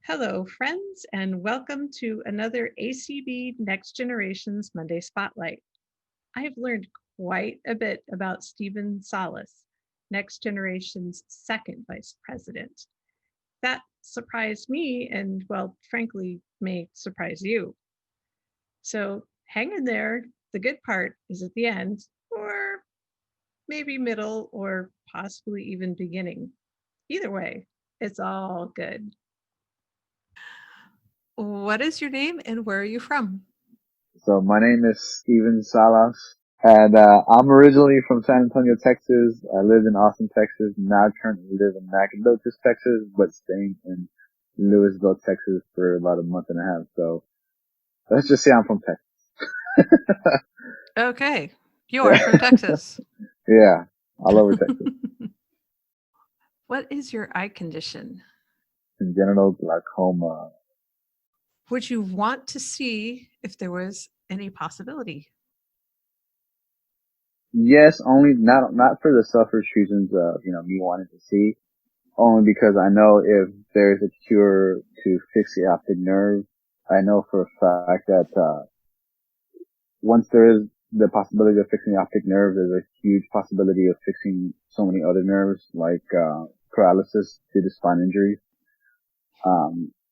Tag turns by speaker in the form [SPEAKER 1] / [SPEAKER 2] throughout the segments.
[SPEAKER 1] Hello, friends, and welcome to another ACB Next Generation's Monday Spotlight. I've learned quite a bit about Steven Salas, Next Generation's second vice president. That surprised me and, well, frankly, may surprise you. So hang in there. The good part is at the end, or maybe middle, or possibly even beginning. Either way, it's all good. What is your name and where are you from?
[SPEAKER 2] So my name is Steven Salas, and I'm originally from San Antonio, Texas. I lived in Austin, Texas. Now I currently live in Nacogdoches, Texas, but staying in Louisville, Texas for about a month and a half. So let's just say I'm from Texas.
[SPEAKER 1] Okay, you are from Texas.
[SPEAKER 2] Yeah, all over Texas.
[SPEAKER 1] What is your eye condition?
[SPEAKER 2] Congenital glaucoma.
[SPEAKER 1] Would you want to see if there was any possibility?
[SPEAKER 2] Yes, only not for the selfish reasons of me wanting to see. Only because I know if there's a cure to fix the optic nerve, I know for a fact that once there is the possibility of fixing the optic nerve, there's a huge possibility of fixing so many other nerves, like paralysis due to spine injuries.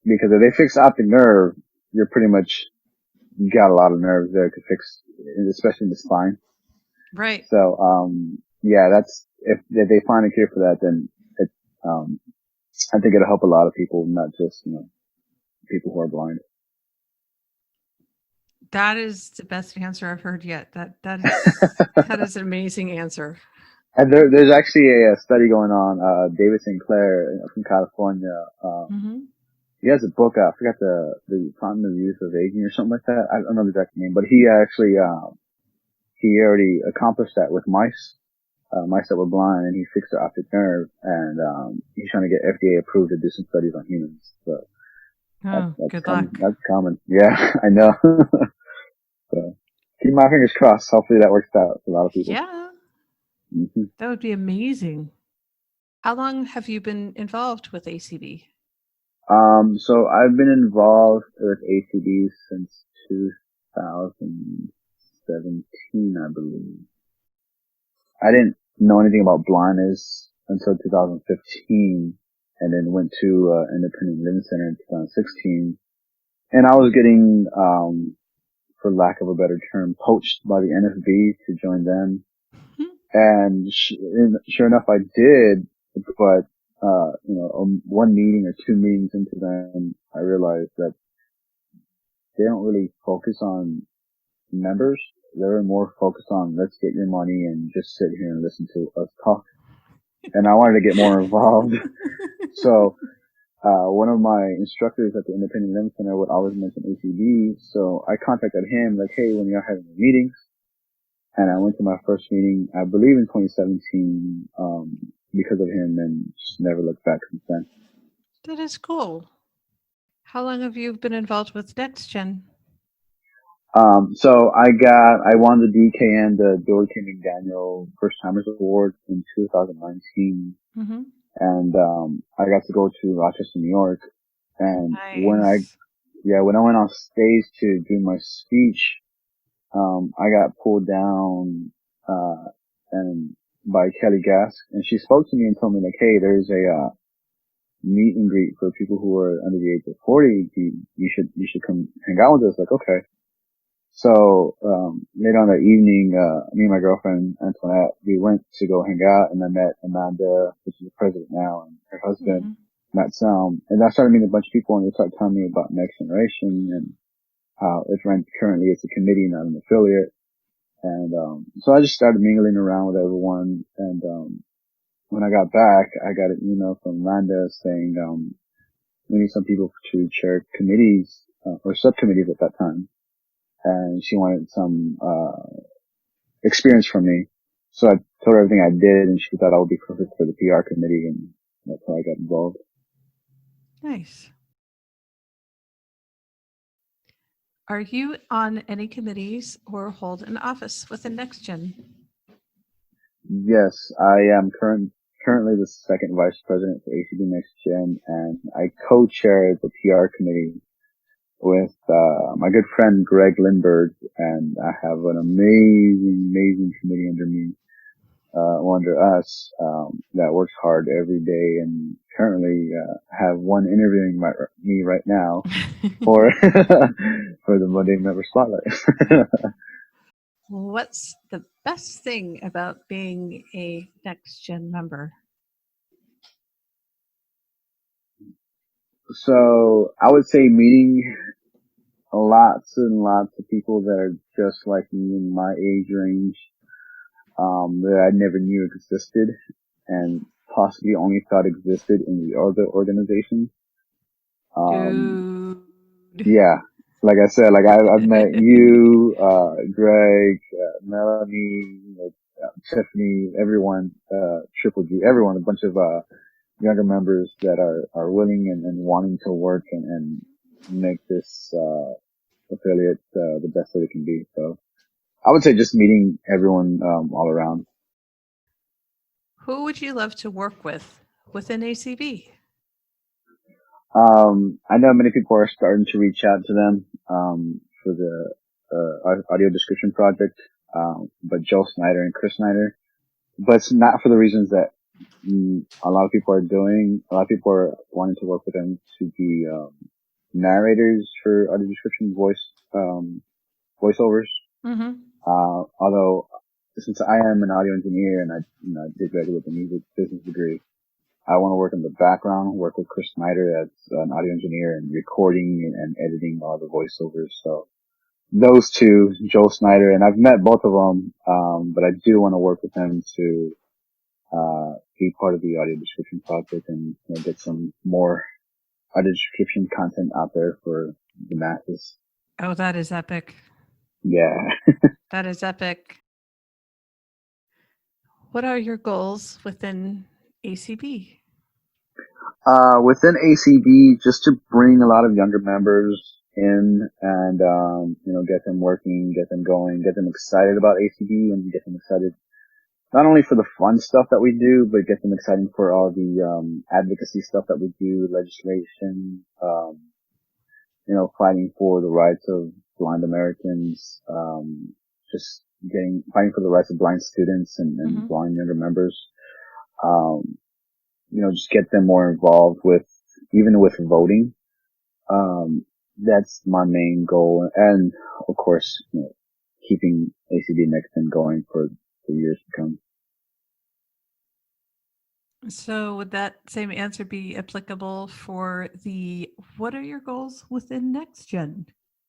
[SPEAKER 2] Because if they fix the optic nerve, you're pretty much got a lot of nerves there to fix, especially in the spine.
[SPEAKER 1] Right.
[SPEAKER 2] So, yeah, that's if they find a cure for that, then it, I think it'll help a lot of people, not just people who are blind.
[SPEAKER 1] That is the best answer I've heard yet. That is an amazing answer.
[SPEAKER 2] And there's actually a study going on. David Sinclair from California.
[SPEAKER 1] Mm-hmm.
[SPEAKER 2] He has a book out. I forgot the Fountain of Youth of Aging or something like that. I don't know the exact name, but he actually he already accomplished that with mice. Mice that were blind, and he fixed their optic nerve, and he's trying to get FDA approved to do some studies on humans. So
[SPEAKER 1] Oh,
[SPEAKER 2] that's
[SPEAKER 1] good
[SPEAKER 2] coming.
[SPEAKER 1] luck.
[SPEAKER 2] That's coming. Yeah, I know. So keep my fingers crossed. Hopefully that works out for a lot of people.
[SPEAKER 1] Yeah,
[SPEAKER 2] Hmm.
[SPEAKER 1] that would be amazing. How long have you been involved with ACB?
[SPEAKER 2] So I've been involved with ACB since 2017, I believe. I didn't know anything about blindness until 2015, and then went to Independent Living Center in 2016. And I was getting, for lack of a better term, poached by the NFB to join them. And sure enough, I did, but, one meeting or two meetings into them, I realized that they don't really focus on members. They're more focused on let's get your money and just sit here and listen to us talk. And I wanted to get more involved. So, one of my instructors at the Independent Living Center would always mention ACB. So I contacted him like, hey, when you're having meetings, and I went to my first meeting, I believe in 2017, because of him, and just never looked back since then.
[SPEAKER 1] That is cool. How long have you been involved with NextGen?
[SPEAKER 2] So I won the DKN, the Dory King McDaniel First Timers Award in 2019.
[SPEAKER 1] Mm-hmm.
[SPEAKER 2] And, I got to go to Rochester, New York. And
[SPEAKER 1] Nice.
[SPEAKER 2] when I went on stage to do my speech, I got pulled down, and by Kelly Gask, and she spoke to me and told me like, hey, there's a, meet and greet for people who are under the age of 40. You should come hang out with us. Like, okay. So, later on that evening, me and my girlfriend, Antoinette, we went to go hang out, and I met Amanda, which is the president now, and her husband,
[SPEAKER 1] Mm-hmm.
[SPEAKER 2] Matt Selm. And I started meeting a bunch of people, and they started telling me about Next Generation and how it's run currently as a committee, not an affiliate. And, so I just started mingling around with everyone. And, when I got back, I got an email from Amanda saying, we need some people to chair committees, or subcommittees at that time. And she wanted some, experience from me. So I told her everything I did, and she thought I would be perfect for the PR committee, and that's how I got involved.
[SPEAKER 1] Nice. Are you on any committees or hold an office within NextGen?
[SPEAKER 2] Yes, I am currently the second vice president for ACB Next Gen, and I co-chair the PR committee with my good friend Greg Lindbergh, and I have an amazing committee under me, under us, that works hard every day, and currently have one interviewing me right now for for the Monday Member Spotlight.
[SPEAKER 1] What's the best thing about being a Next Gen member?
[SPEAKER 2] So I would say meeting lots and lots of people that are just like me in my age range, that I never knew existed and possibly only thought existed in the other organizations.
[SPEAKER 1] Dude.
[SPEAKER 2] Yeah, like I said, like I've met you, Greg, Melanie, Tiffany, everyone, Triple G, everyone, a bunch of, younger members that are willing and wanting to work and make this, affiliate, the best that it can be. So I would say just meeting everyone, all around.
[SPEAKER 1] Who would you love to work with within ACB?
[SPEAKER 2] I know many people are starting to reach out to them, for the, audio description project, but Joe Snyder and Chris Snyder, but it's not for the reasons that a lot of people are doing. A lot of people are wanting to work with them to be, narrators for audio description voiceovers.
[SPEAKER 1] Mm-hmm.
[SPEAKER 2] Although since I am an audio engineer and I did graduate with a music business degree, I want to work in the background, work with Chris Snyder as an audio engineer and recording and editing all the voiceovers. So those two, Joel Snyder, and I've met both of them, but I do want to work with them to, be part of the audio description project and get some more audio description content out there for the masses.
[SPEAKER 1] Oh, that is epic.
[SPEAKER 2] Yeah.
[SPEAKER 1] That is epic. What are your goals within ACB?
[SPEAKER 2] Within ACB, just to bring a lot of younger members in and, get them working, get them going, get them excited about ACB and get them excited not only for the fun stuff that we do, but get them excited for all the, advocacy stuff that we do, legislation, fighting for the rights of blind Americans, just fighting for the rights of blind students and
[SPEAKER 1] Mm-hmm.
[SPEAKER 2] blind younger members. Just get them more involved even with voting. That's my main goal. And of course, keeping ACB Next Gen going for years to come.
[SPEAKER 1] So would that same answer be applicable for what are your goals within Next Gen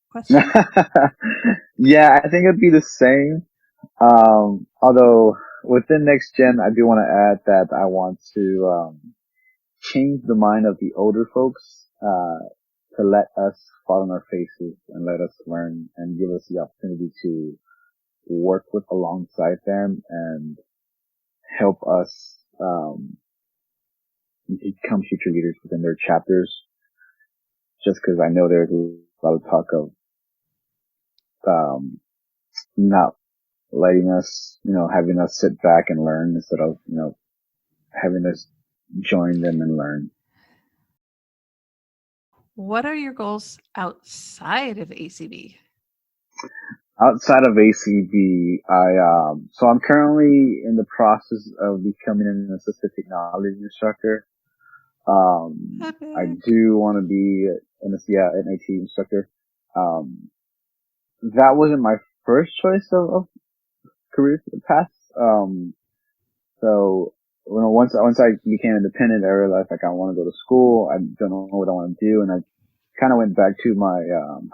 [SPEAKER 1] question?
[SPEAKER 2] Yeah, I think it'd be the same. Although within Next Gen, I do want to add that I want to, change the mind of the older folks, to let us fall on our faces and let us learn and give us the opportunity to work alongside them and help us, become future leaders within their chapters. Just because I know there's a lot of talk of, not letting us, having us sit back and learn instead of, having us join them and learn.
[SPEAKER 1] What are your goals outside of ACB?
[SPEAKER 2] Outside of ACB, so I'm currently in the process of becoming an assistive technology instructor. I do want to be an IT instructor. That wasn't my first choice of career path. So, once I became independent, I realized like I want to go to school. I don't know what I want to do. And I kind of went back to my,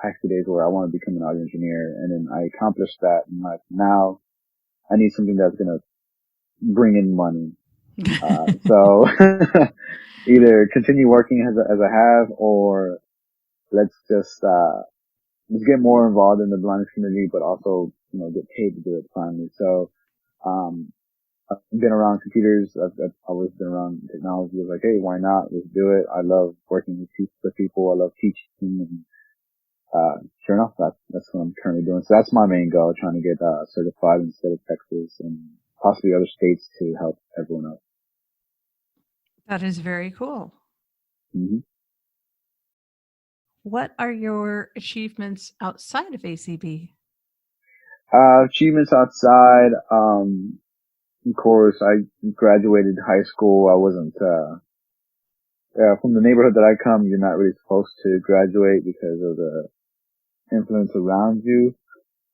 [SPEAKER 2] high school days where I want to become an audio engineer. And then I accomplished that. And like now I need something that's going to bring in money. So either continue working as I have, or let's just get more involved in the blindness community, but also, get paid to do it finally. So, I've been around computers. I've always been around technology. I was like, hey, why not? Let's do it. I love working with people. I love teaching. And, sure enough, that's what I'm currently doing. So that's my main goal, trying to get, certified in the state of Texas and possibly other states to help everyone else.
[SPEAKER 1] That is very cool.
[SPEAKER 2] Mm-hmm.
[SPEAKER 1] What are your achievements outside of ACB?
[SPEAKER 2] Achievements outside, of course, I graduated high school. I wasn't, from the neighborhood that I come, you're not really supposed to graduate because of the influence around you.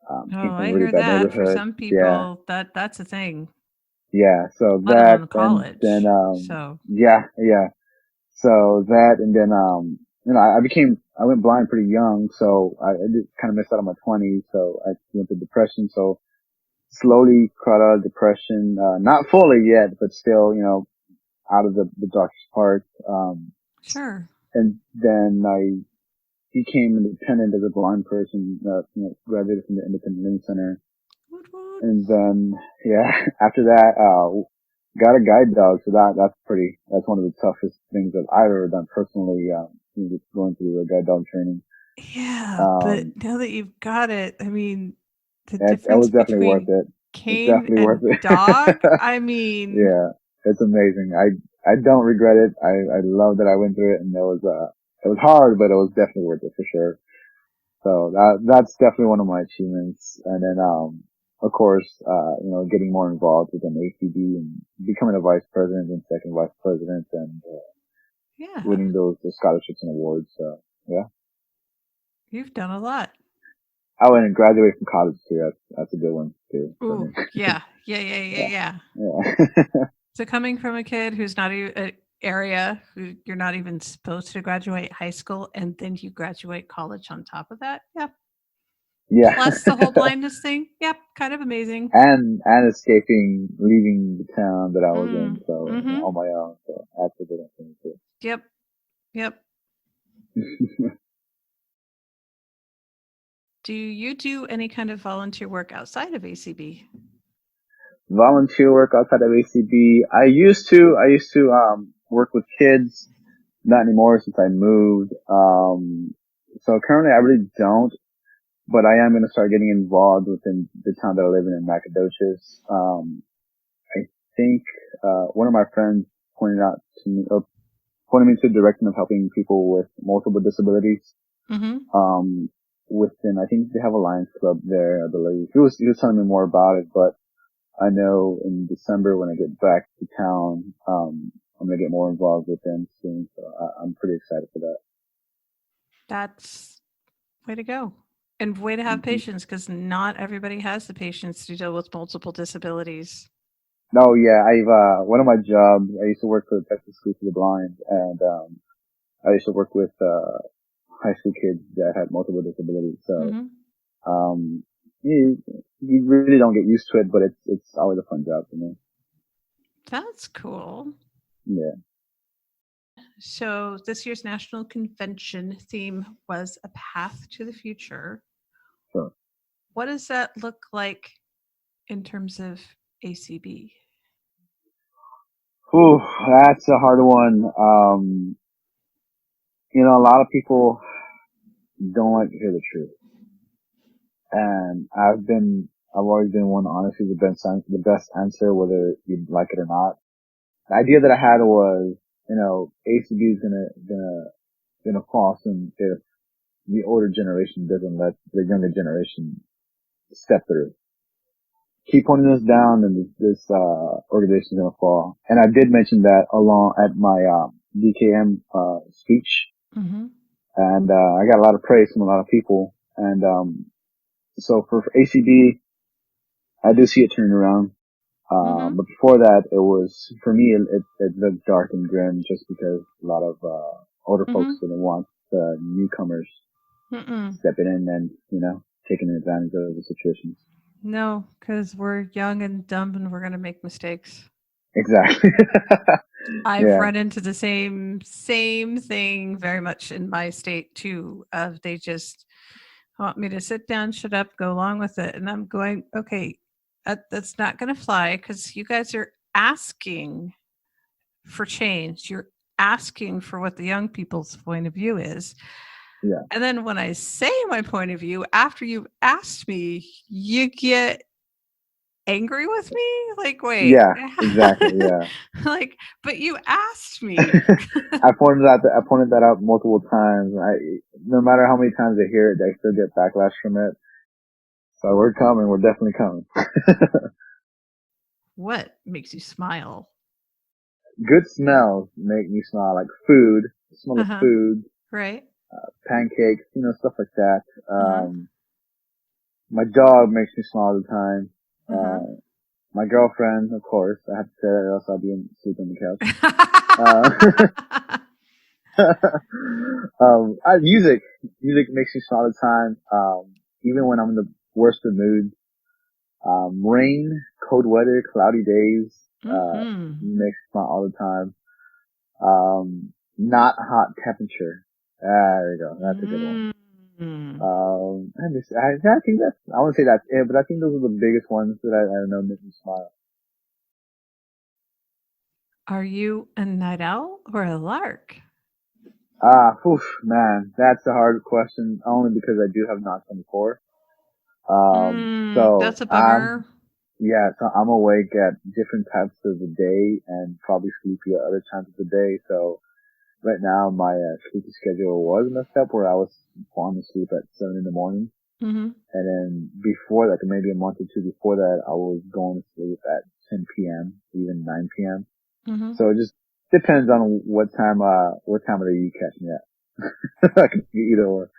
[SPEAKER 2] Came
[SPEAKER 1] Oh,
[SPEAKER 2] from a
[SPEAKER 1] I
[SPEAKER 2] really
[SPEAKER 1] hear
[SPEAKER 2] bad
[SPEAKER 1] that. For
[SPEAKER 2] neighborhood.
[SPEAKER 1] some
[SPEAKER 2] Yeah.
[SPEAKER 1] people, that's a thing,
[SPEAKER 2] Yeah. So
[SPEAKER 1] let
[SPEAKER 2] that,
[SPEAKER 1] alone
[SPEAKER 2] and then,
[SPEAKER 1] college. So,
[SPEAKER 2] yeah, yeah. So that, and then, I went blind pretty young, so I did kind of missed out on my 20s, so I went through depression, so slowly caught out of depression, not fully yet, but still, out of the darkest part.
[SPEAKER 1] sure.
[SPEAKER 2] And then I became independent as a blind person, graduated from the Independent Living Center.
[SPEAKER 1] Woot woot.
[SPEAKER 2] And then, yeah, after that, got a guide dog. So that's one of the toughest things that I've ever done personally, going through a guide dog training.
[SPEAKER 1] Yeah, but
[SPEAKER 2] Um,
[SPEAKER 1] now that you've got it, I mean, the
[SPEAKER 2] it
[SPEAKER 1] difference
[SPEAKER 2] was definitely worth
[SPEAKER 1] between
[SPEAKER 2] it. It's
[SPEAKER 1] cane
[SPEAKER 2] definitely worth
[SPEAKER 1] and
[SPEAKER 2] it.
[SPEAKER 1] dog, I mean,
[SPEAKER 2] Yeah, it's amazing. I don't regret it. I love that I went through it, and it was hard, but it was definitely worth it for sure. So that's definitely one of my achievements. And then, of course, getting more involved within ACB and becoming a vice president and second vice president and,
[SPEAKER 1] yeah,
[SPEAKER 2] winning those scholarships and awards. So yeah.
[SPEAKER 1] you've done a lot.
[SPEAKER 2] I went and graduated from college too. That's a good one too for me.
[SPEAKER 1] Ooh, yeah, yeah, yeah, yeah,
[SPEAKER 2] Yeah.
[SPEAKER 1] yeah.
[SPEAKER 2] Yeah.
[SPEAKER 1] So coming from a kid who's not an area who you're not even supposed to graduate high school, and then you graduate college on top of that, yep.
[SPEAKER 2] Yeah.
[SPEAKER 1] Plus the whole blindness thing, yep, kind of amazing.
[SPEAKER 2] And leaving the town that I was in.
[SPEAKER 1] Mm,
[SPEAKER 2] So,
[SPEAKER 1] mm-hmm.
[SPEAKER 2] on my own. So that's a good one
[SPEAKER 1] Yep, yep.
[SPEAKER 2] too.
[SPEAKER 1] Do you do any kind of volunteer work outside of ACB?
[SPEAKER 2] Volunteer work outside of ACB. I used to, work with kids, not anymore since I moved. So currently I really don't, but I am going to start getting involved within the town that I live in Nacogdoches. I think, one of my friends pointed out to me, or pointed me to the direction of helping people with multiple disabilities.
[SPEAKER 1] Mm-hmm.
[SPEAKER 2] Within, I think they have a Lions Club there, I believe. He was telling me more about it, but I know in December when I get back to town, I'm gonna get more involved with them soon. So I'm pretty excited for that.
[SPEAKER 1] That's way to go. And way to have
[SPEAKER 2] Hmm.
[SPEAKER 1] patience because not everybody has the patience to deal with multiple disabilities.
[SPEAKER 2] Oh yeah, one of my jobs, I used to work for the Texas School for the Blind, and, I used to work with, high school kids that had multiple disabilities. So,
[SPEAKER 1] Mm-hmm.
[SPEAKER 2] um, you really don't get used to it, but it's always a fun job for me.
[SPEAKER 1] That's cool.
[SPEAKER 2] Yeah.
[SPEAKER 1] So this year's national convention theme was a path to the future.
[SPEAKER 2] So,
[SPEAKER 1] What does that look like in terms of ACB?
[SPEAKER 2] whew, that's a hard one. A lot of people don't like to hear the truth. And I've always been one, honestly, the best answer, whether you like it or not. The idea that I had was, ACB is gonna fall soon if the older generation doesn't let the younger generation step through. Keep pointing us down and this organization is gonna fall. And I did mention that along at my, DKM, speech.
[SPEAKER 1] Mm-hmm.
[SPEAKER 2] And, I got a lot of praise from a lot of people. And, so for ACB, I do see it turning around.
[SPEAKER 1] Mm-hmm.
[SPEAKER 2] But before that, for me, it looked dark and grim just because a lot of, older folks
[SPEAKER 1] Mm-hmm.
[SPEAKER 2] didn't want the newcomers
[SPEAKER 1] Mm-mm.
[SPEAKER 2] stepping in and, taking advantage of the situations.
[SPEAKER 1] No, because we're young and dumb and we're going to make mistakes.
[SPEAKER 2] Exactly.
[SPEAKER 1] I've
[SPEAKER 2] Yeah.
[SPEAKER 1] run into the same thing very much in my state too. Of they just want me to sit down, shut up, go along with it, and I'm going, okay, that's not going to fly because you guys are asking for change. You're asking for what the young people's point of view is.
[SPEAKER 2] Yeah.
[SPEAKER 1] And then when I say my point of view, after you've asked me, you get angry with me? Like, wait,
[SPEAKER 2] Yeah, exactly. Yeah.
[SPEAKER 1] like, but you asked me.
[SPEAKER 2] I pointed that out multiple times. No matter how many times they hear it, they still get backlash from it. So we're coming. We're definitely coming.
[SPEAKER 1] What makes you smile?
[SPEAKER 2] Good smells make me smile, like food, the smell of
[SPEAKER 1] Uh-huh.
[SPEAKER 2] food,
[SPEAKER 1] Right.
[SPEAKER 2] pancakes, stuff like that.
[SPEAKER 1] Uh-huh.
[SPEAKER 2] My dog makes me smile all the time.
[SPEAKER 1] Uh-huh.
[SPEAKER 2] My girlfriend, of course. I have to say that or else I'll be asleep on the couch. Music. Music makes me smile all the time. Even when I'm in the worst of moods. Rain, cold weather, cloudy days,
[SPEAKER 1] Mm-hmm.
[SPEAKER 2] makes me smile all the time. Not hot temperature. There you go. That's a good one.
[SPEAKER 1] Mm.
[SPEAKER 2] I think I wouldn't say that's it, but I think those are the biggest ones that I know make me smile.
[SPEAKER 1] Are you a night owl or a lark?
[SPEAKER 2] Man, that's a hard question only because I do have knots on the core. So
[SPEAKER 1] That's a bummer.
[SPEAKER 2] so I'm awake at different times of the day and probably sleepy at other times of the day. So right now my sleeping schedule was messed up where I was falling asleep at 7 in the morning.
[SPEAKER 1] Mm-hmm.
[SPEAKER 2] And then before that, maybe a month or two before that, I was going to sleep at 10 p.m., even 9 p.m.
[SPEAKER 1] Mm-hmm.
[SPEAKER 2] So it just depends on what time of the day you catch me at. I can do either or.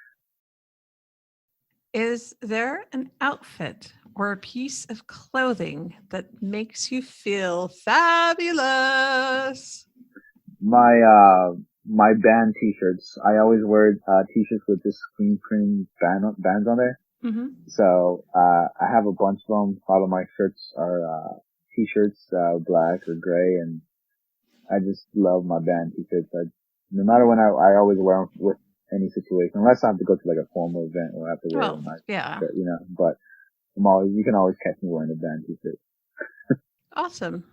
[SPEAKER 1] Is there an outfit or a piece of clothing that makes you feel fabulous?
[SPEAKER 2] My band t-shirts. I always wear, t-shirts with this screen printing bands on there.
[SPEAKER 1] Mm-hmm.
[SPEAKER 2] So, I have a bunch of them. All of my shirts are, t-shirts, black or gray, and I just love my band t-shirts. No matter when I always wear them with any situation, unless I have to go to like a formal event where I have to wear
[SPEAKER 1] Well,
[SPEAKER 2] a nice
[SPEAKER 1] yeah.
[SPEAKER 2] shirt, but you can always catch me wearing a band t-shirt.
[SPEAKER 1] Awesome.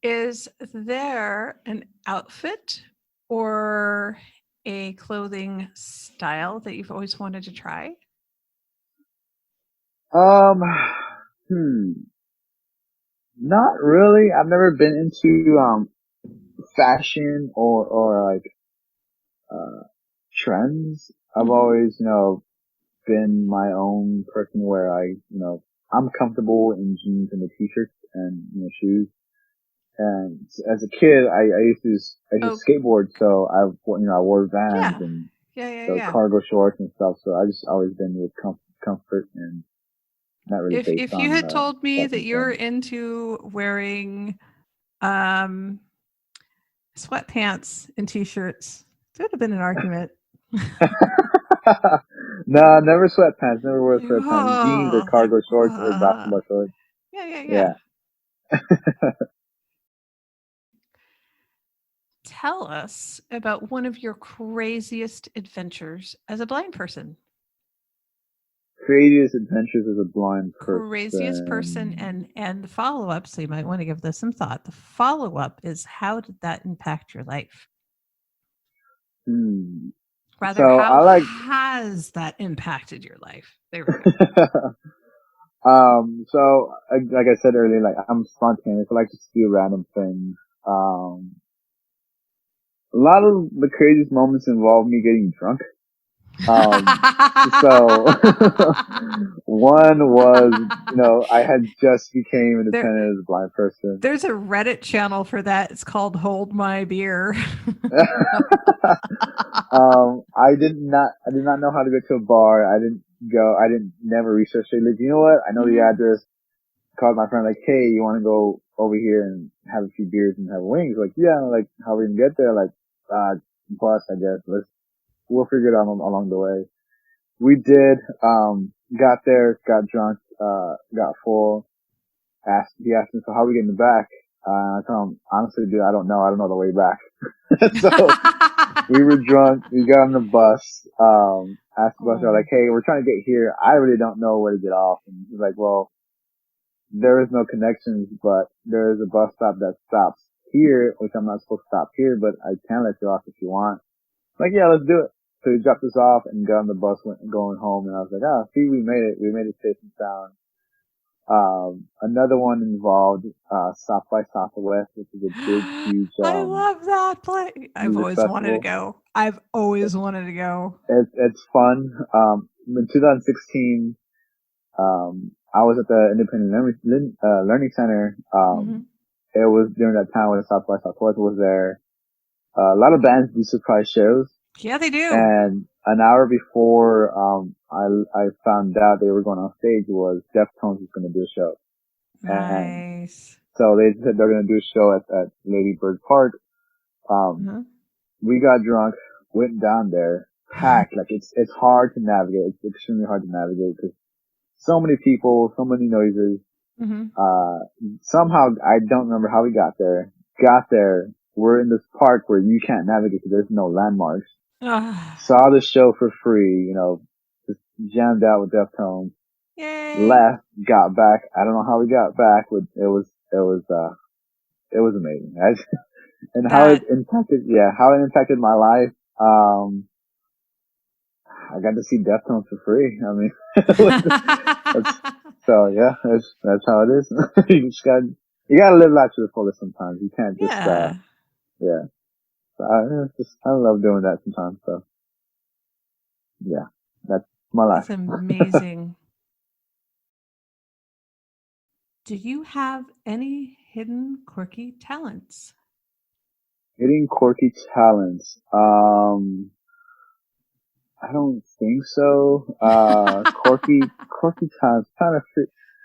[SPEAKER 1] Is there an outfit or a clothing style that you've always wanted to try?
[SPEAKER 2] Um, hmm, not really. I've never been into, fashion or like, trends. I've
[SPEAKER 1] Mm-hmm.
[SPEAKER 2] always, been my own person where I'm comfortable in jeans and a t-shirt and, shoes. And as a kid, I used
[SPEAKER 1] Oh,
[SPEAKER 2] to skateboard, so I wore Vans
[SPEAKER 1] yeah.
[SPEAKER 2] and
[SPEAKER 1] Yeah, yeah,
[SPEAKER 2] so
[SPEAKER 1] yeah.
[SPEAKER 2] cargo shorts and stuff. So I just always been with comfort and not really based
[SPEAKER 1] If you
[SPEAKER 2] on,
[SPEAKER 1] had told me that
[SPEAKER 2] fashion
[SPEAKER 1] you're
[SPEAKER 2] trends.
[SPEAKER 1] into wearing um sweatpants and t-shirts, there would have been an argument.
[SPEAKER 2] No, never sweatpants. Never wore sweatpants. Jeans or
[SPEAKER 1] Oh, like
[SPEAKER 2] cargo shorts or basketball shorts.
[SPEAKER 1] yeah, yeah, yeah.
[SPEAKER 2] Yeah.
[SPEAKER 1] Tell us about one of your craziest adventures as a blind person.
[SPEAKER 2] Craziest adventures as a blind
[SPEAKER 1] Craziest person
[SPEAKER 2] person.
[SPEAKER 1] and the follow-up, so you might want to give this some thought. The follow-up is how did that impact your life?
[SPEAKER 2] Hmm. So
[SPEAKER 1] Rather,
[SPEAKER 2] I
[SPEAKER 1] how
[SPEAKER 2] like,
[SPEAKER 1] has that impacted your life? There we go.
[SPEAKER 2] like I said earlier, like I'm spontaneous. I like to do random things. Um, a lot of the craziest moments involve me getting drunk. So one was, I had just became
[SPEAKER 1] there,
[SPEAKER 2] independent as a blind person.
[SPEAKER 1] there's a Reddit channel for that. It's called Hold My Beer.
[SPEAKER 2] I did not know how to go to a bar. I didn't never research it. Like, you know what? I know the
[SPEAKER 1] Mhm.
[SPEAKER 2] address. Called my friend like, hey, you want to go over here and have a few beers and have wings? Like, yeah. Like, how we can get there? Like, bus, I guess. We'll figure it out along the way. We did, got there, got drunk, got full, he asked me, so how are we getting back? I told him, honestly, dude, I don't know. I don't know the way back. So we were drunk. We got on the bus, asked the bus driver,
[SPEAKER 1] Oh.
[SPEAKER 2] like, hey, we're trying to get here. I really don't know where to get off. And he's like, well, there is no connections, but there is a bus stop that stops here, which I'm not supposed to stop here, but I can let you off if you want. Like, yeah, let's do it. So he dropped us off and got on the bus going home, and I was like, see, we made it. We made it safe and sound. Another one involved South by Southwest, which is a big, huge
[SPEAKER 1] I love that place. I've
[SPEAKER 2] music
[SPEAKER 1] always wanted to
[SPEAKER 2] festival.
[SPEAKER 1] go. I've always wanted to go.
[SPEAKER 2] It's fun. In 2016, I was at the Independent Learning Center.
[SPEAKER 1] Hmm.
[SPEAKER 2] It was during that time when South by Southwest was there. A lot of bands do surprise shows,
[SPEAKER 1] Yeah, they do.
[SPEAKER 2] and an hour before I found out they were going on stage was Deftones was going to do a show, and
[SPEAKER 1] Nice.
[SPEAKER 2] so they said they're going to do a show at Lady Bird Park. Um,
[SPEAKER 1] Uh-huh.
[SPEAKER 2] we got drunk, went down there, packed. Like it's hard to navigate. It's extremely hard to navigate because so many people, so many noises.
[SPEAKER 1] Hmm.
[SPEAKER 2] Uh, Somehow I don't remember how we got there. Got there. We're in this park where you can't navigate because there's no landmarks. Saw the show for free, just jammed out with Deftones.
[SPEAKER 1] Yay.
[SPEAKER 2] Left, got back. I don't know how we got back, but it was amazing. And
[SPEAKER 1] That.
[SPEAKER 2] how it impacted my life. I got to see Deftones for free. I mean, that's, so yeah, that's how it is. You gotta live life to the fullest sometimes. You can't just,
[SPEAKER 1] Yeah,
[SPEAKER 2] yeah. So I love doing that sometimes. So yeah, that's my life.
[SPEAKER 1] that's amazing. Do you have any hidden quirky talents?
[SPEAKER 2] Hitting quirky talents. I don't think so. Quirky talents. Kind of.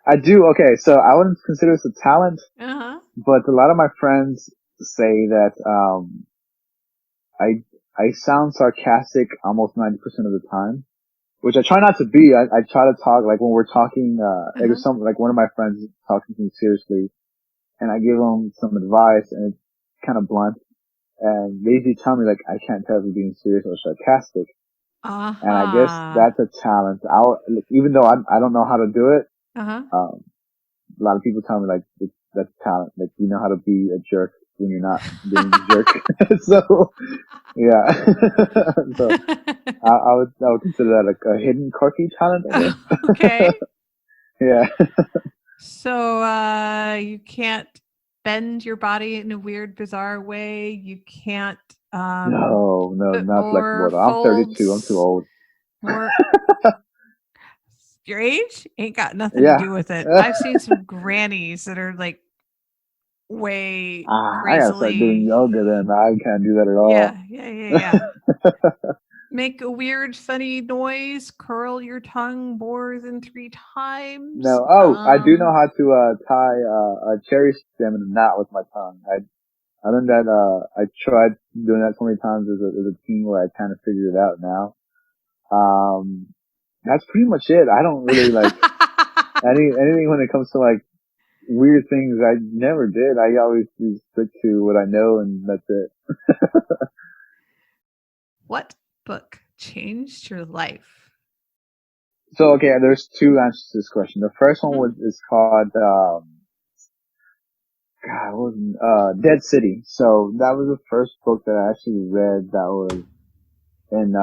[SPEAKER 2] I do. Okay, so I wouldn't consider this a talent,
[SPEAKER 1] Uh-huh.
[SPEAKER 2] but a lot of my friends say that I I sound sarcastic almost 90% of the time, which I try not to be. I try to talk like when we're talking. Like if
[SPEAKER 1] Uh-huh.
[SPEAKER 2] like one of my friends is talking to me seriously, and I give them some advice, and it's kind of blunt, and they usually tell me like I can't tell if you're being serious or sarcastic. And I guess
[SPEAKER 1] Uh-huh.
[SPEAKER 2] that's a talent. Even though I don't know how to do it,
[SPEAKER 1] Uh-huh.
[SPEAKER 2] um, a lot of people tell me like that's talent. Like you know how to be a jerk when you're not being a jerk. So yeah. So I would consider that a hidden quirky talent, I guess.
[SPEAKER 1] Okay.
[SPEAKER 2] Yeah.
[SPEAKER 1] So you can't bend your body in a weird, bizarre way. You can't
[SPEAKER 2] No,
[SPEAKER 1] put
[SPEAKER 2] not flexible
[SPEAKER 1] more
[SPEAKER 2] at all. I'm 32. I'm too
[SPEAKER 1] folds,
[SPEAKER 2] old.
[SPEAKER 1] more your age ain't got nothing to
[SPEAKER 2] Yeah.
[SPEAKER 1] do with it. I've seen some grannies that are like way
[SPEAKER 2] I gotta start doing
[SPEAKER 1] crazily.
[SPEAKER 2] yoga then. I can't do that at all.
[SPEAKER 1] Yeah, yeah, yeah, yeah. Make a weird, funny noise, curl your tongue more than 3 times.
[SPEAKER 2] No. Oh, I do know how to tie a cherry stem in a knot with my tongue. I learned that I tried doing that so many times as a teen where I kind of figured it out now. Um that's pretty much it. I don't really like anything when it comes to like weird things. I never did. I always just stick to what I know and that's it.
[SPEAKER 1] What book changed your life?
[SPEAKER 2] So okay, there's two answers to this question. The first one
[SPEAKER 1] Mhm.
[SPEAKER 2] is called God, what was Dead City. So that was the first book that I actually read that was in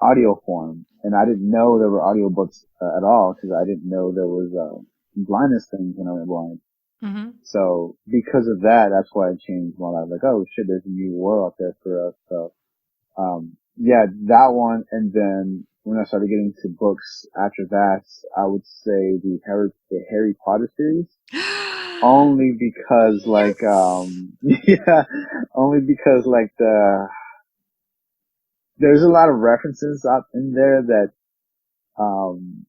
[SPEAKER 2] audio form, and I didn't know there were audiobooks at all because I didn't know there was blindness things when I went blind.
[SPEAKER 1] Mhm.
[SPEAKER 2] So because of that, that's why it changed my life. Like, oh shit, there's a new world out there for us. So yeah, that one, and then when I started getting to books after that, I would say the Harry Potter series. Only because like
[SPEAKER 1] Yes.
[SPEAKER 2] yeah, only because like there's a lot of references up in there that um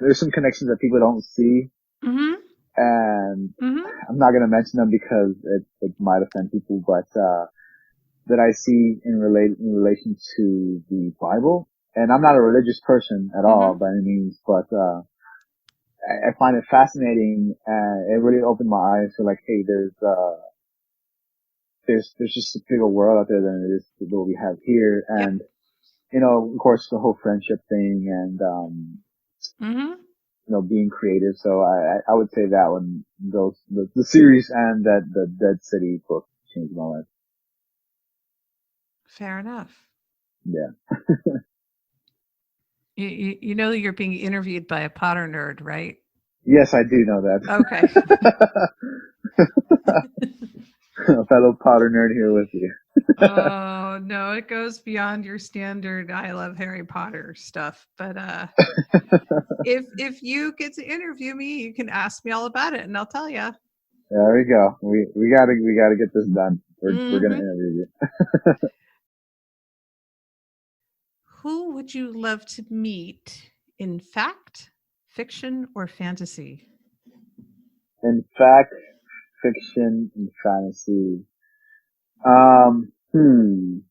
[SPEAKER 2] there's some connections that people don't see,
[SPEAKER 1] Mhm.
[SPEAKER 2] and
[SPEAKER 1] Mhm.
[SPEAKER 2] I'm not gonna mention them because it might offend people, but that I see in relation to the Bible. And I'm not a religious person at all
[SPEAKER 1] Mhm.
[SPEAKER 2] by any means, but I find it fascinating, and it really opened my eyes to like, hey, there's just a bigger world out there than it is what we have here.
[SPEAKER 1] Yep.
[SPEAKER 2] And, of course, the whole friendship thing and,
[SPEAKER 1] Mhm.
[SPEAKER 2] being creative. So I would say that one, the series and the Dead City book changed my life.
[SPEAKER 1] Fair enough.
[SPEAKER 2] Yeah.
[SPEAKER 1] You know you're being interviewed by a Potter nerd, right?
[SPEAKER 2] Yes, I do know
[SPEAKER 1] Okay.
[SPEAKER 2] that. A fellow Potter nerd here with you.
[SPEAKER 1] Oh, no, it goes beyond your standard I love Harry Potter stuff. But if you get to interview me, you can ask me all about it and I'll tell you.
[SPEAKER 2] There we go. We gotta get this done. We're gonna
[SPEAKER 1] Hmm.
[SPEAKER 2] interview you.
[SPEAKER 1] Who would you love to meet in fact, fiction, or fantasy?
[SPEAKER 2] In fact, fiction and fantasy. Who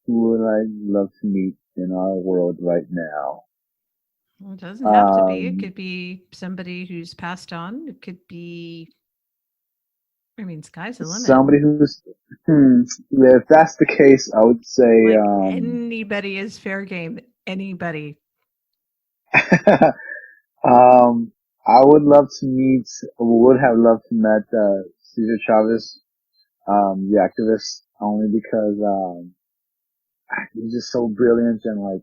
[SPEAKER 2] would I love to meet in our world right now?
[SPEAKER 1] Well, it doesn't have to be. It
[SPEAKER 2] Um,
[SPEAKER 1] could be somebody who's passed on. It could be, I mean, sky's the limit.
[SPEAKER 2] somebody who's, if that's the case, I would say,
[SPEAKER 1] Like anybody is fair game. Anybody.
[SPEAKER 2] um, I would love to meet, would have loved to meet, Cesar Chavez, the activist, only because, he's just so brilliant and like,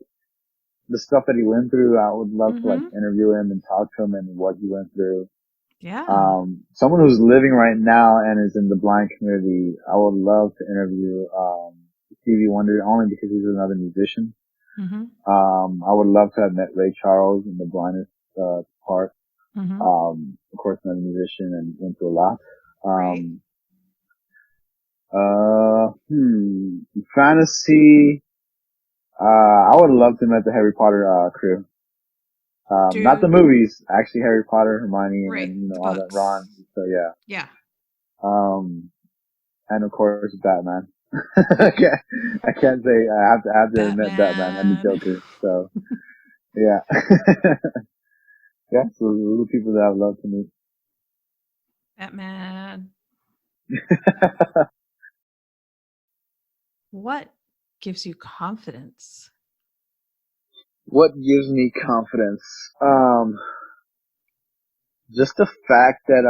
[SPEAKER 2] the stuff that he went through, I would love to like
[SPEAKER 1] Mm-hmm.
[SPEAKER 2] interview him and talk to him and what he went through.
[SPEAKER 1] Yeah.
[SPEAKER 2] Someone who's living right now and is in the blind community, I would love to interview, Stevie Wonder only because he's another musician.
[SPEAKER 1] Mm-hmm.
[SPEAKER 2] I would love to have met Ray Charles in the blindness, part.
[SPEAKER 1] Mm-hmm.
[SPEAKER 2] Of course, another musician and went through a lot.
[SPEAKER 1] Right.
[SPEAKER 2] Um, fantasy, I would love to meet the Harry Potter, crew. Not the
[SPEAKER 1] Dude.
[SPEAKER 2] movies, actually Harry Potter, Hermione, and
[SPEAKER 1] Right.
[SPEAKER 2] then,
[SPEAKER 1] The
[SPEAKER 2] all that
[SPEAKER 1] books.
[SPEAKER 2] Ron. So yeah.
[SPEAKER 1] Yeah.
[SPEAKER 2] Um, and of course Batman. I can't say I have to admit Batman and the
[SPEAKER 1] Batman.
[SPEAKER 2] Joker. So yeah, yeah. So those are the people that I'd love to meet.
[SPEAKER 1] Batman. What gives you confidence?
[SPEAKER 2] What gives me confidence? Just the fact that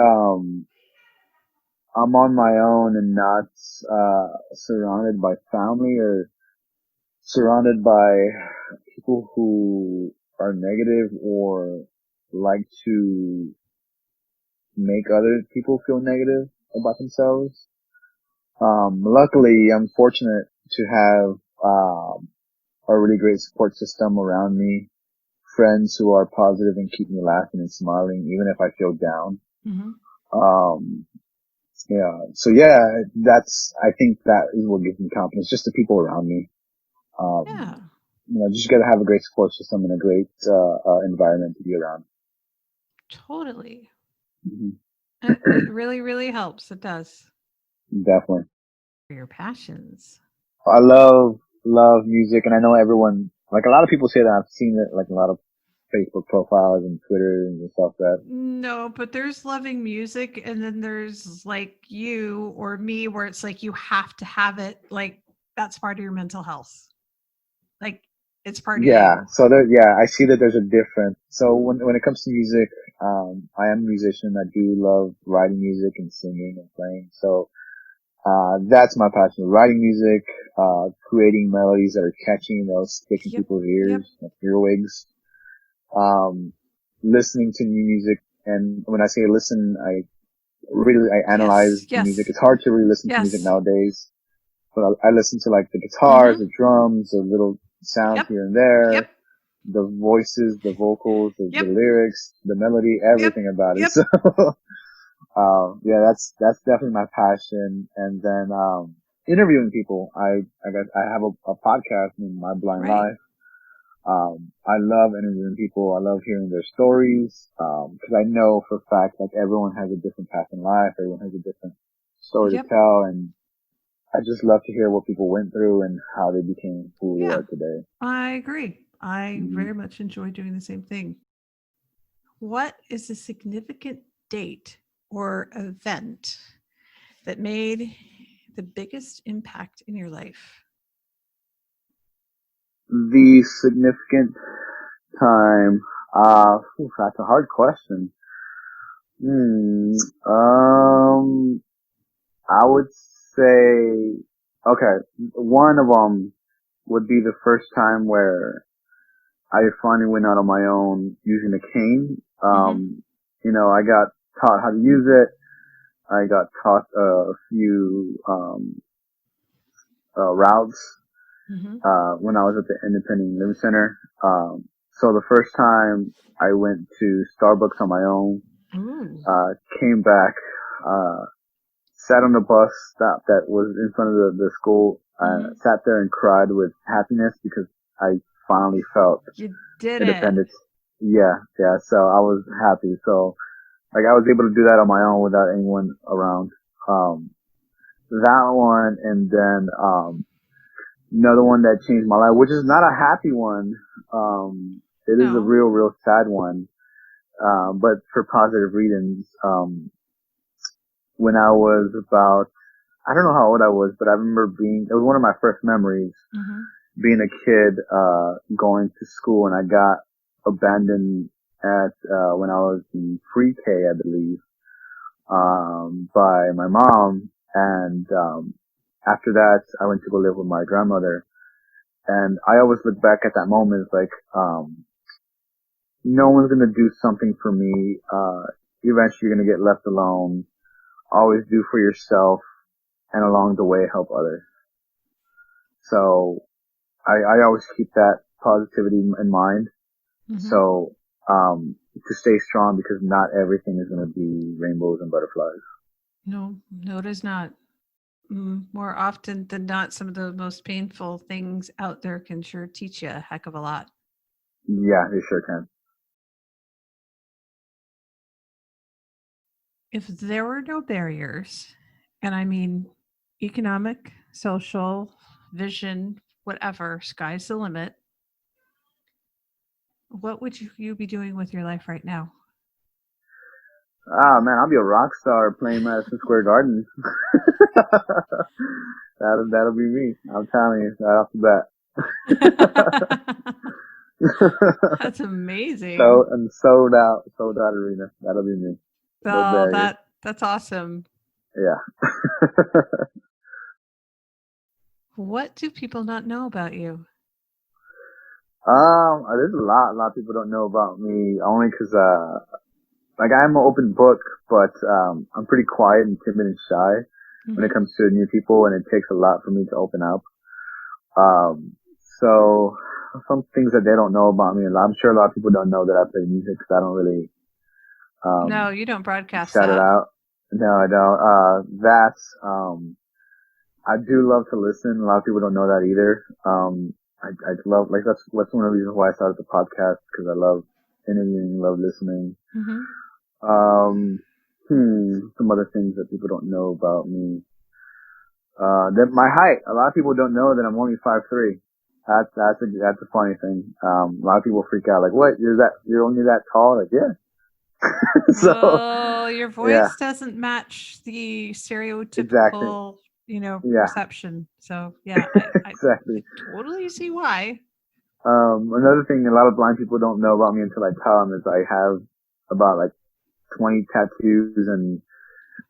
[SPEAKER 2] I'm on my own and not surrounded by family or surrounded by people who are negative or like to make other people feel negative about themselves. Luckily, I'm fortunate to have a really great support system around me, friends who are positive and keep me laughing and smiling, even if I feel down.
[SPEAKER 1] Mm-hmm.
[SPEAKER 2] Um, yeah, so yeah, I think that is what gives me confidence, just the people around me.
[SPEAKER 1] Yeah.
[SPEAKER 2] Just gotta have a great support system and a great, environment to be around.
[SPEAKER 1] Totally.
[SPEAKER 2] Hmm.
[SPEAKER 1] It really, really helps. It does.
[SPEAKER 2] Definitely.
[SPEAKER 1] For your passions.
[SPEAKER 2] I love music, and I know everyone, like a lot of people say that I've seen it, like a lot of Facebook profiles and Twitter and stuff that,
[SPEAKER 1] No, but there's loving music, and then there's like you or me, where it's like you have to have it. Like that's part of your mental health. Like it's part of
[SPEAKER 2] yeah,
[SPEAKER 1] you.
[SPEAKER 2] so there, yeah, I see that there's a difference. So when it comes to music, I am a musician. I do love writing music and singing and playing. So, that's my passion. Writing music, creating melodies that are catchy, they'll stick in
[SPEAKER 1] Yep.
[SPEAKER 2] people's
[SPEAKER 1] Yep.
[SPEAKER 2] ears, like earwigs. Um, listening to new music. And when I say listen, I analyze
[SPEAKER 1] Yes.
[SPEAKER 2] the music.
[SPEAKER 1] Yes.
[SPEAKER 2] It's hard to really listen to music
[SPEAKER 1] Yes.
[SPEAKER 2] nowadays, but I listen to like the guitars,
[SPEAKER 1] Mm-hmm.
[SPEAKER 2] the drums, the little sounds
[SPEAKER 1] Yep.
[SPEAKER 2] here and there,
[SPEAKER 1] Yep.
[SPEAKER 2] the voices, the vocals, the
[SPEAKER 1] Yep.
[SPEAKER 2] lyrics, the melody,
[SPEAKER 1] Yep.
[SPEAKER 2] everything about it.
[SPEAKER 1] Yep.
[SPEAKER 2] So, yeah, that's definitely my passion. And then, interviewing people. I have a podcast named My Blind
[SPEAKER 1] Right.
[SPEAKER 2] Life. I love interviewing people. I love hearing their stories. Cause I know for a fact, like everyone has a different path in life. Everyone has a different story to
[SPEAKER 1] Yep.
[SPEAKER 2] tell. And I just love to hear what people went through and how they became who they
[SPEAKER 1] Yeah.
[SPEAKER 2] are today.
[SPEAKER 1] I agree. I
[SPEAKER 2] Hmm.
[SPEAKER 1] very much enjoy doing the same thing. What is a significant date or event that made the biggest impact in your life?
[SPEAKER 2] The significant time, that's a hard question. Hmm. I would say, okay, one of them would be the first time where I finally went out on my own using a cane.
[SPEAKER 1] Mm-hmm.
[SPEAKER 2] I got taught how to use it. I got taught a few routes
[SPEAKER 1] Mm-hmm.
[SPEAKER 2] when I was at the Independent Living Center. So the first time I went to Starbucks on my own,
[SPEAKER 1] Ooh.
[SPEAKER 2] came back, sat on the bus stop that was in front of the school,
[SPEAKER 1] Mm-hmm.
[SPEAKER 2] sat there and cried with happiness because I finally felt
[SPEAKER 1] You did it.
[SPEAKER 2] independence. Yeah, yeah. So I was happy. So like I was able to do that on my own without anyone around. Um, that one, and then another one that changed my life, which is not a happy one. It is a
[SPEAKER 1] No.
[SPEAKER 2] real sad one. But for positive reasons. When I was about, I don't know how old I was, but I remember it was one of my first memories,
[SPEAKER 1] Mm-hmm.
[SPEAKER 2] being a kid, going to school, and I got abandoned when I was in pre-K, I believe, by my mom. And, after that, I went to go live with my grandmother. And I always look back at that moment as like, no one's gonna do something for me. Eventually you're gonna get left alone. Always do for yourself, and along the way help others. So I always keep that positivity in mind.
[SPEAKER 1] Mm-hmm.
[SPEAKER 2] So, to stay strong, because not everything is going to be rainbows and butterflies.
[SPEAKER 1] No, no, it is not. More often than not, some of the most painful things out there can sure teach you a heck of a lot.
[SPEAKER 2] Yeah, they sure can.
[SPEAKER 1] If there were no barriers, and I mean economic, social, vision, whatever, sky's the limit, what would you be doing with your life right now?
[SPEAKER 2] Ah, man, I'll be a rock star playing Madison Square Garden. That'll be me. I'm telling you right off the bat.
[SPEAKER 1] That's amazing.
[SPEAKER 2] So, and sold out arena. That'll be me. No
[SPEAKER 1] Oh,
[SPEAKER 2] barriers.
[SPEAKER 1] that's awesome.
[SPEAKER 2] Yeah.
[SPEAKER 1] What do people not know about you?
[SPEAKER 2] There's a lot of people don't know about me, only 'cause, like I'm an open book, but, I'm pretty quiet and timid and shy when it
[SPEAKER 1] Mm-hmm.
[SPEAKER 2] comes to new people, and it takes a lot for me to open up. So some things that they don't know about me, and I'm sure a lot of people don't know that I play music, 'cause I don't really,
[SPEAKER 1] No,
[SPEAKER 2] um,
[SPEAKER 1] you don't broadcast
[SPEAKER 2] shout it
[SPEAKER 1] that.
[SPEAKER 2] out. No, I don't. I do love to listen. A lot of people don't know that either. I love, like, that's one of the reasons why I started the podcast, because I love interviewing, love listening.
[SPEAKER 1] Mm-hmm.
[SPEAKER 2] Um, some other things that people don't know about me. That my height. A lot of people don't know that I'm only 5'3". That's a funny thing. A lot of people freak out, like, what? You're only that tall? Like, yeah. So,
[SPEAKER 1] Well, your
[SPEAKER 2] yeah,
[SPEAKER 1] voice doesn't match the
[SPEAKER 2] exactly.
[SPEAKER 1] stereotypical,
[SPEAKER 2] Yeah,
[SPEAKER 1] perception. So yeah, I
[SPEAKER 2] exactly.
[SPEAKER 1] totally see why.
[SPEAKER 2] Another thing a lot of blind people don't know about me until I tell them is I have about like 20 tattoos and,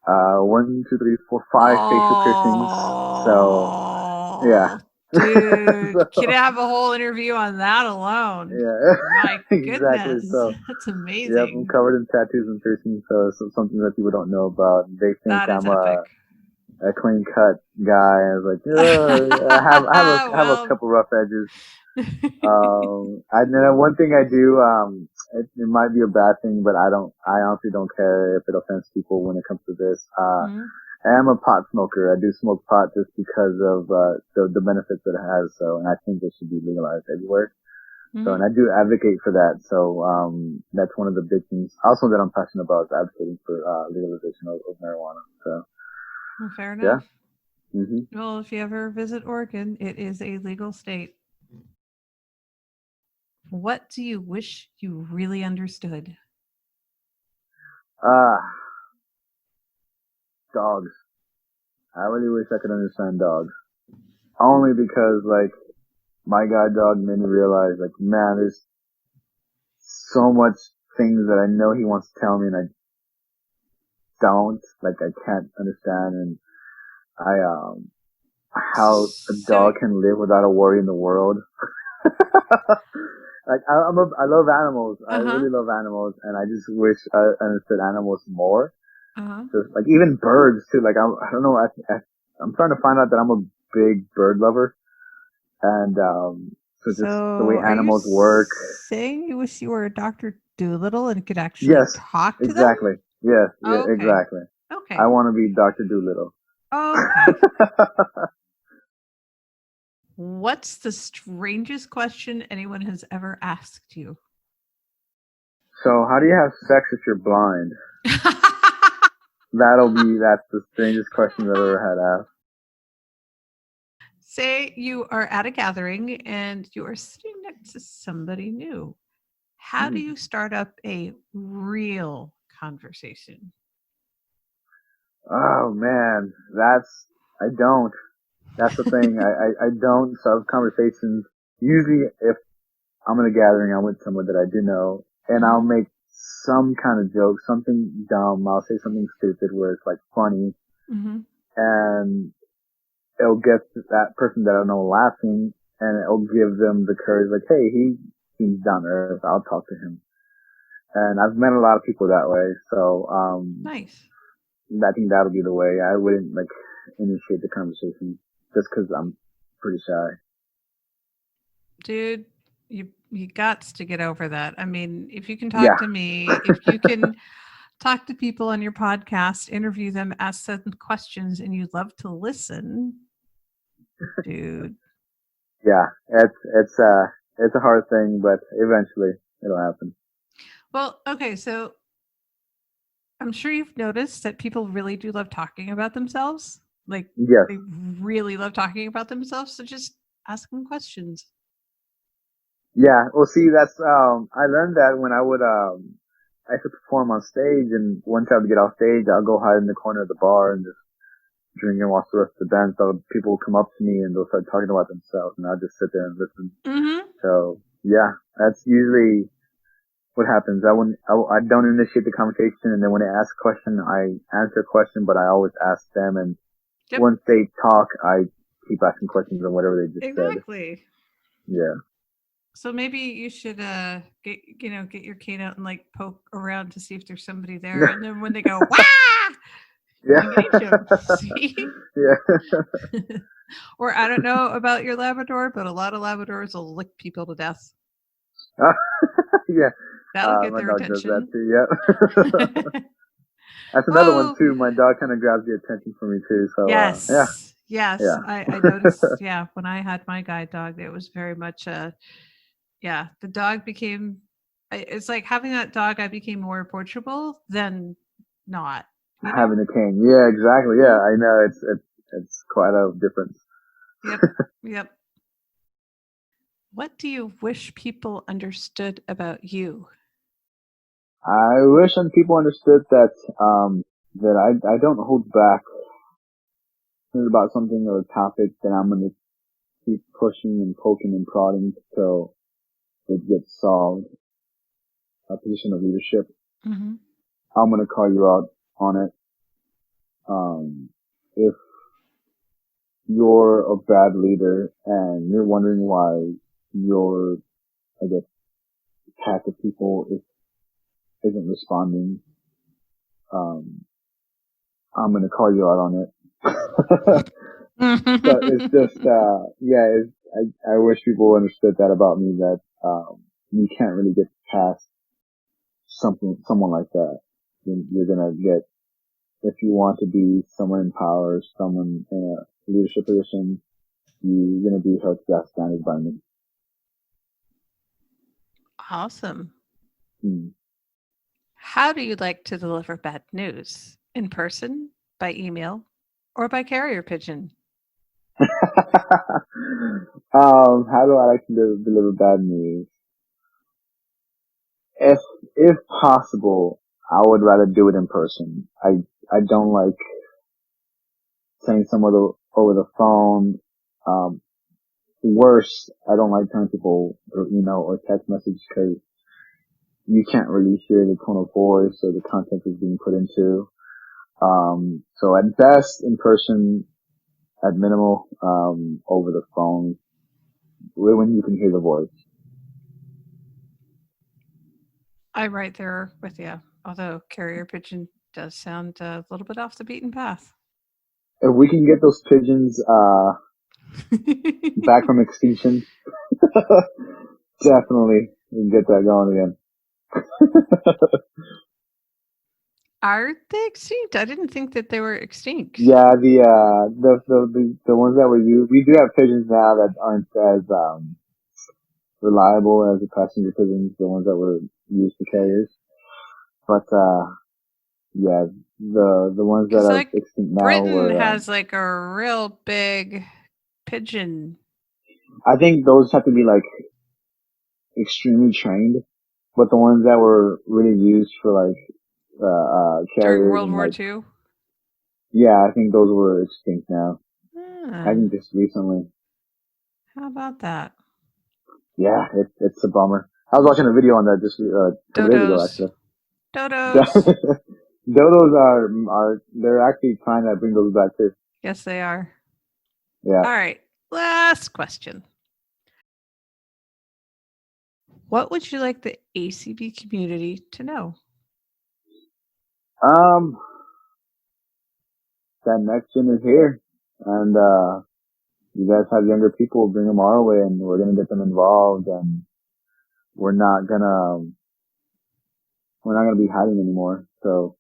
[SPEAKER 2] 5 facial piercings. So, yeah.
[SPEAKER 1] Oh, dude, could
[SPEAKER 2] So,
[SPEAKER 1] have a whole interview on that alone.
[SPEAKER 2] yeah,
[SPEAKER 1] My
[SPEAKER 2] exactly.
[SPEAKER 1] goodness,
[SPEAKER 2] So,
[SPEAKER 1] that's
[SPEAKER 2] yep, I'm
[SPEAKER 1] amazing.
[SPEAKER 2] covered in tattoos and piercings, so it's something that people don't know about. They think
[SPEAKER 1] That is
[SPEAKER 2] I'm
[SPEAKER 1] epic.
[SPEAKER 2] a clean cut guy. I was like, I have a
[SPEAKER 1] Well,
[SPEAKER 2] couple rough edges. And then one thing I do, it might be a bad thing, but I honestly don't care if it offends people when it comes to this.
[SPEAKER 1] mhm,
[SPEAKER 2] I am a pot smoker. I do smoke pot just because of, the benefits that it has. So, and I think it should be legalized everywhere. So,
[SPEAKER 1] mhm.
[SPEAKER 2] and I do advocate for that. So, that's one of the big things also that I'm passionate about, is advocating for, legalization of marijuana. So,
[SPEAKER 1] Well, fair
[SPEAKER 2] yeah.
[SPEAKER 1] enough.
[SPEAKER 2] hmm
[SPEAKER 1] Well, if you ever visit Oregon, it is a legal state. What do you wish you really understood?
[SPEAKER 2] Ah, dogs. I really wish I could understand dogs. Only because, like, my guide dog made me realize, like, man, there's so much things that I know he wants to tell me and I don't, like, I can't understand. And I, how a
[SPEAKER 1] So
[SPEAKER 2] dog can live without a worry in the world. Like I love animals. I
[SPEAKER 1] Uh-huh.
[SPEAKER 2] really love animals, and I just wish I understood animals more.
[SPEAKER 1] Uh-huh.
[SPEAKER 2] Just like even birds too. Like I don't know. I'm trying to find out that I'm a big bird lover, and so just the way
[SPEAKER 1] So, are you
[SPEAKER 2] animals work.
[SPEAKER 1] saying you wish you were a Dr. Doolittle and could actually
[SPEAKER 2] Yes,
[SPEAKER 1] talk to them?
[SPEAKER 2] exactly. Yes, yeah,
[SPEAKER 1] Oh, okay.
[SPEAKER 2] exactly. I
[SPEAKER 1] Okay.
[SPEAKER 2] want to be Dr. Doolittle.
[SPEAKER 1] Okay. What's the strangest question anyone has ever asked you?
[SPEAKER 2] So, how do you have sex if you're blind? That's the strangest question I've ever had asked.
[SPEAKER 1] Say you are at a gathering and you are sitting next to somebody new. How do
[SPEAKER 2] Hmm.
[SPEAKER 1] you start up a real conversation?
[SPEAKER 2] Oh man, I don't. That's the thing. I don't start conversations. Usually if I'm in a gathering, I'm with someone that I do know, and I'll
[SPEAKER 1] Mm-hmm.
[SPEAKER 2] make some kind of joke, something dumb. I'll say something stupid where it's like funny,
[SPEAKER 1] Mm-hmm.
[SPEAKER 2] and it'll get that person that I know laughing, and it'll give them the courage, like, hey, he seems down to earth. I'll talk to him. And I've met a lot of people that way, so
[SPEAKER 1] Nice.
[SPEAKER 2] I think that'll be the way. I wouldn't like initiate the conversation just because I'm pretty shy.
[SPEAKER 1] Dude, you got to get over that. I mean, if you can talk
[SPEAKER 2] Yeah.
[SPEAKER 1] to me, if you can talk to people on your podcast, interview them, ask them questions, and you love to listen, dude.
[SPEAKER 2] Yeah, it's a hard thing, but eventually it'll happen.
[SPEAKER 1] Well, okay, so I'm sure you've noticed that people really do love talking about themselves. Like
[SPEAKER 2] Yes.
[SPEAKER 1] they really love talking about themselves. So just ask them questions.
[SPEAKER 2] Yeah. Well, see, that's I learned that when I used to perform on stage, and once I would get off stage, I'll go hide in the corner of the bar and just drink and watch the rest of the band. So people will come up to me and they'll start talking about themselves, and I'll just sit there and listen.
[SPEAKER 1] Mm-hmm.
[SPEAKER 2] So yeah, that's usually what happens. I don't initiate the conversation, and then when they ask a question, I answer a question, but I always ask them, and
[SPEAKER 1] Yep.
[SPEAKER 2] once they talk, I keep asking questions on whatever they just said.
[SPEAKER 1] Exactly.
[SPEAKER 2] Yeah.
[SPEAKER 1] So maybe you should get your cane out and like poke around to see if there's somebody there, and then when they go wah,
[SPEAKER 2] Yeah.
[SPEAKER 1] engage them. See?
[SPEAKER 2] Yeah.
[SPEAKER 1] Or I don't know about your Labrador, but a lot of Labradors will lick people to death.
[SPEAKER 2] Yeah.
[SPEAKER 1] That'll get
[SPEAKER 2] My
[SPEAKER 1] their
[SPEAKER 2] dog does that
[SPEAKER 1] attention.
[SPEAKER 2] too. Yeah. That's another one
[SPEAKER 1] Oh,
[SPEAKER 2] too. My dog kind of grabs the attention for me too. So, yeah.
[SPEAKER 1] yes. Yes. I noticed, yeah, when I had my guide dog, it was very much yeah, the dog became it's like having that dog, I became more approachable than not, you know?
[SPEAKER 2] Having a cane. Yeah, exactly. Yeah,
[SPEAKER 1] Mhm.
[SPEAKER 2] I know. It's quite a difference.
[SPEAKER 1] Yep. Yep. What do you wish people understood about you?
[SPEAKER 2] I wish some people understood that, I don't hold back about something or a topic, that I'm going to keep pushing and poking and prodding till it gets solved. A position of leadership.
[SPEAKER 1] Mhm.
[SPEAKER 2] I'm going to call you out on it. If you're a bad leader and you're wondering why your, I guess, pack of people isn't responding, um, I'm going to call you out on it. But it's just, I wish people understood that about me, that, you can't really get past someone like that. You're gonna get, if you want to be someone in power, someone in a leadership position, you're gonna be held to that standard by me.
[SPEAKER 1] Awesome.
[SPEAKER 2] Hmm.
[SPEAKER 1] How do you like to deliver bad news? In person, by email, or by carrier pigeon?
[SPEAKER 2] How do I like to deliver bad news? If, if possible, I would rather do it in person. I don't like sending someone over the phone. Um, Worse, I don't like telling people through email or text message, because you can't really hear the tone of voice or the content is being put into. So at best in person, at minimal, over the phone, when you can hear the voice.
[SPEAKER 1] I'm right there with you. Although carrier pigeon does sound a little bit off the beaten path.
[SPEAKER 2] If we can get those pigeons back from extinction, definitely we can get that going again.
[SPEAKER 1] Are they extinct? I didn't think that they were extinct.
[SPEAKER 2] Yeah, the ones that we do have pigeons now that aren't as reliable as the passenger pigeons, the ones that were used for carriers. But yeah, the ones that
[SPEAKER 1] Because
[SPEAKER 2] are
[SPEAKER 1] like
[SPEAKER 2] extinct now
[SPEAKER 1] Britain
[SPEAKER 2] were
[SPEAKER 1] has like a real big pigeon.
[SPEAKER 2] I think those have to be like extremely trained, but the ones that were really used for like
[SPEAKER 1] During
[SPEAKER 2] carriers
[SPEAKER 1] World
[SPEAKER 2] and
[SPEAKER 1] War
[SPEAKER 2] like
[SPEAKER 1] II.
[SPEAKER 2] yeah, I think those were extinct now. I
[SPEAKER 1] Ah,
[SPEAKER 2] think just recently.
[SPEAKER 1] how about that?
[SPEAKER 2] Yeah, it's a bummer. I was watching a video on that just a couple days ago
[SPEAKER 1] Dodos.
[SPEAKER 2] actually.
[SPEAKER 1] Dodos.
[SPEAKER 2] Dodos are they're actually trying to bring those back too.
[SPEAKER 1] Yes, they are.
[SPEAKER 2] Yeah.
[SPEAKER 1] All right. Last question. What would you like the ACB community to know?
[SPEAKER 2] Um, that next gen is here, and you guys have younger people, bring them our way, and we're gonna get them involved, and we're not gonna we're not gonna be hiding anymore. So,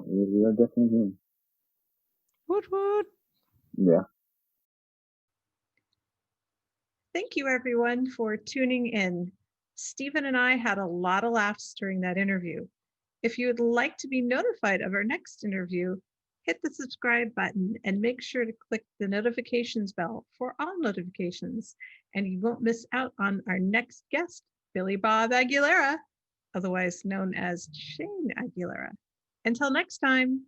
[SPEAKER 2] we are definitely here.
[SPEAKER 1] Woot woot.
[SPEAKER 2] Yeah.
[SPEAKER 1] Thank you, everyone, for tuning in. Stephen and I had a lot of laughs during that interview. If you would like to be notified of our next interview, hit the subscribe button and make sure to click the notifications bell for all notifications, and you won't miss out on our next guest, Billy Bob Aguilera, otherwise known as Shane Aguilera. Until next time.